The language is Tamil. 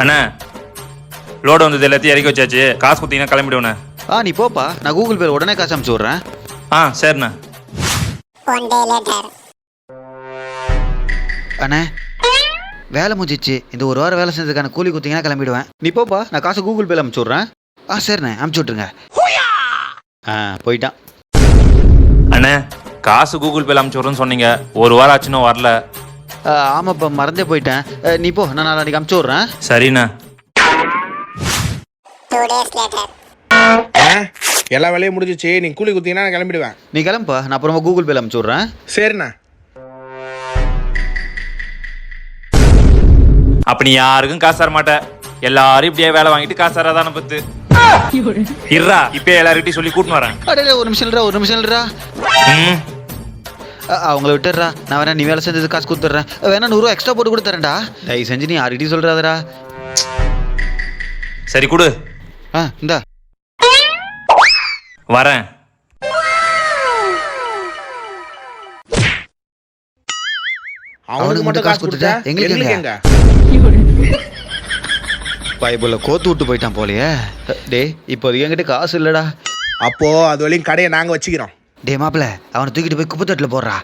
அண்ணா லோடு வந்தது எல்லாத்தையும் இறக்கி வச்சாச்சு. காசு கொடுத்தீங்கன்னா கிளம்பிடுவேண்ணே. நீ போப்பா, நான் கூகுள் பேல உடனே காசு அனுப்பிச்சு விட்றேன். சரிண்ணா. அண்ணே வேலை முடிஞ்சிச்சு. இந்த ஒரு வாரம் வேலை செஞ்சதுக்கான கூலி கொடுத்தீங்கன்னா கிளம்பிடுவேன். நீ போப்பா, நான் காசு கூகுள் பேல அனுப்பிச்சு விட்றேன். சரிண்ணே, அனுப்பிச்சு விட்ருங்க. போயிட்டான். அண்ணே காசு கூகுள் பேல அனுப்பிச்சு விட்றேன்னு சொன்னீங்க, ஒரு வாரம் ஆச்சுன்னு வரல. ஆமாப்பா, மறந்தே போயிட்டேன். நீ போ, நான் நாளைக்கு அனுப்பிச்சு விட்றேன். சரிண்ணா. எல்லா வேலையும் முடிஞ்சிச்சு. நீ கூலி குத்திங்கன்னா நான் கிளம்பிடுவேன். நீ கிளம்புப்பா, நான் அப்புறமா கூகுள் பேல அனுப்பிச்சு விட்றேன். சரிண்ணா. அப்ப நீ யாருக்கும் காசு தர மாட்டேன். எல்லாரும் இப்படியே வேலை வாங்கிட்டு காசு தராதான பத்து. இருடா, இப்ப எல்லார்கிட்டையும் சொல்லி கூட்டின்னு வரேன். ஒரு நிமிஷம் இல்லடா. அவங்கள விட்டுறா, நான் வேணா நீ வேலை செஞ்சது காசு கொடுத்துட்றேன். வேணா 100 ரூபா எக்ஸ்ட்ரா போட்டு கூட தரேன்டா. தயவு செஞ்சு நீ யார்கிட்டையும் சொல்றாதடா. சரி கொடு. இந்தா வரேன். அவனுக்கு மட்டும் காசு கொடுத்தா எங்களுக்கு எங்க? பைபிள்ல கோத்து விட்டு போயிட்டான் போலயே. இப்போதைக்கு என்கிட்ட காசு இல்லடா. அப்போ அது வரையும் கடையை நாங்க வச்சுக்கிறோம். மாப்பிள்ள, அவனை தூக்கிட்டு போய் குப்பை தொட்டில போடுறா.